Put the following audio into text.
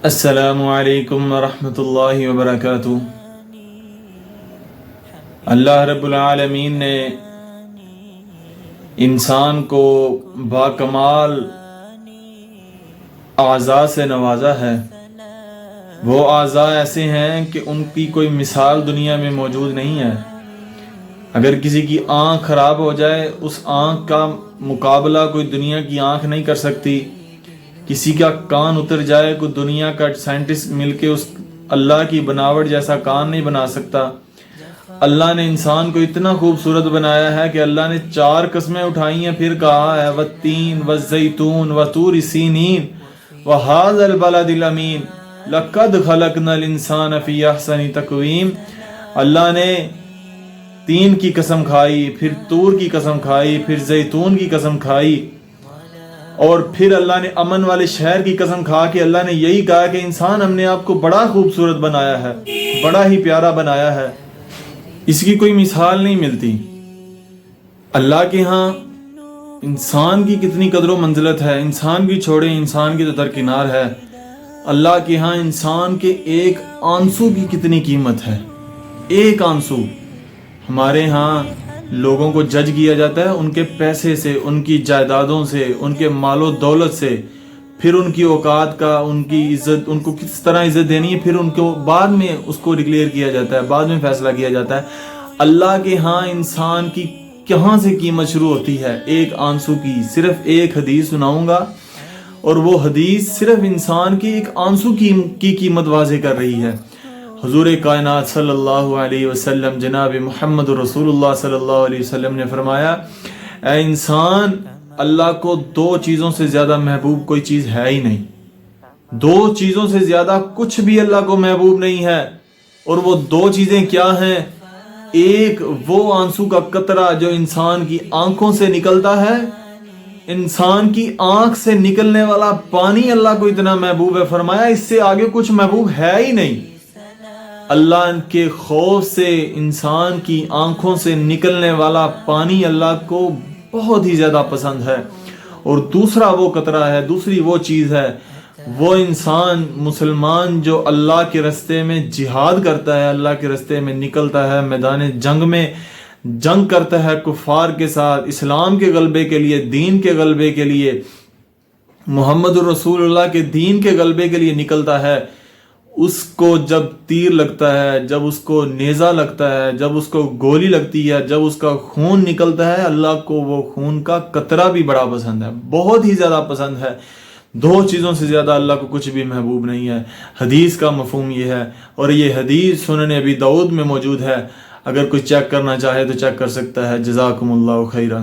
السلام علیکم ورحمۃ اللہ وبرکاتہ۔ اللہ رب العالمین نے انسان کو باکمال اعضاء سے نوازا ہے۔ وہ اعضاء ایسے ہیں کہ ان کی کوئی مثال دنیا میں موجود نہیں ہے۔ اگر کسی کی آنکھ خراب ہو جائے، اس آنکھ کا مقابلہ کوئی دنیا کی آنکھ نہیں کر سکتی۔ کسی کا کان اتر جائے، کوئی دنیا کا سائنٹسٹ مل کے اس اللہ کی بناوٹ جیسا کان نہیں بنا سکتا۔ اللہ نے انسان کو اتنا خوبصورت بنایا ہے کہ اللہ نے 4 قسمیں اٹھائی ہیں، پھر کہا ہے وَالتِّينِ وَالزَّيْتُونِ وَطُورِ سِينِينَ وَهَذَا الْبَلَدِ الْأَمِينِ لَقَدْ خَلَقْنَا الْإِنسَانَ فِي أَحْسَنِ تَقْوِيمٍ۔ اللہ نے تین کی قسم کھائی، پھر طور کی قسم کھائی، پھر زیتون کی قسم کھائی، اور پھر اللہ نے امن والے شہر کی قسم کھا کے اللہ نے یہی کہا کہ انسان ہم نے آپ کو بڑا خوبصورت بنایا ہے، بڑا ہی پیارا بنایا ہے، اس کی کوئی مثال نہیں ملتی۔ اللہ کے ہاں انسان کی کتنی قدر و منزلت ہے، انسان کی چھوڑے، انسان کی تو درکنار ہے۔ اللہ کے ہاں انسان کے ایک آنسو کی کتنی قیمت ہے، ایک آنسو۔ ہمارے ہاں لوگوں کو جج کیا جاتا ہے ان کے پیسے سے، ان کی جائیدادوں سے، ان کے مال و دولت سے، پھر ان کی اوقات کا، ان کی عزت، ان کو کس طرح عزت دینی ہے، پھر ان کو بعد میں اس کو ڈکلیئر کیا جاتا ہے، بعد میں فیصلہ کیا جاتا ہے۔ اللہ کے ہاں انسان کی کہاں سے قیمت شروع ہوتی ہے؟ ایک آنسو کی۔ صرف ایک حدیث سناؤں گا، اور وہ حدیث صرف انسان کی ایک آنسو کی قیمت واضح کر رہی ہے۔ حضور کائنات صلی اللہ علیہ وسلم جناب محمد رسول اللہ صلی اللہ علیہ وسلم نے فرمایا، اے انسان، اللہ کو 2 چیزوں سے زیادہ محبوب کوئی چیز ہے ہی نہیں۔ 2 چیزوں سے زیادہ کچھ بھی اللہ کو محبوب نہیں ہے، اور وہ 2 چیزیں کیا ہیں؟ ایک وہ آنسو کا قطرہ جو انسان کی آنکھوں سے نکلتا ہے، انسان کی آنکھ سے نکلنے والا پانی اللہ کو اتنا محبوب ہے، فرمایا اس سے آگے کچھ محبوب ہے ہی نہیں۔ اللہ کے خوف سے انسان کی آنکھوں سے نکلنے والا پانی اللہ کو بہت ہی زیادہ پسند ہے۔ اور دوسرا وہ قطرہ ہے، دوسری وہ چیز ہے، وہ انسان مسلمان جو اللہ کے راستے میں جہاد کرتا ہے، اللہ کے راستے میں نکلتا ہے، میدان جنگ میں جنگ کرتا ہے کفار کے ساتھ، اسلام کے غلبے کے لیے، دین کے غلبے کے لیے، محمد رسول اللہ کے دین کے غلبے کے لیے نکلتا ہے۔ اس کو جب تیر لگتا ہے، جب اس کو نیزہ لگتا ہے، جب اس کو گولی لگتی ہے، جب اس کا خون نکلتا ہے، اللہ کو وہ خون کا قطرہ بھی بڑا پسند ہے، بہت ہی زیادہ پسند ہے۔ 2 چیزوں سے زیادہ اللہ کو کچھ بھی محبوب نہیں ہے۔ حدیث کا مفہوم یہ ہے، اور یہ حدیث سنن ابی داؤد میں موجود ہے۔ اگر کوئی چیک کرنا چاہے تو چیک کر سکتا ہے۔ جزاکم اللہ خیرا۔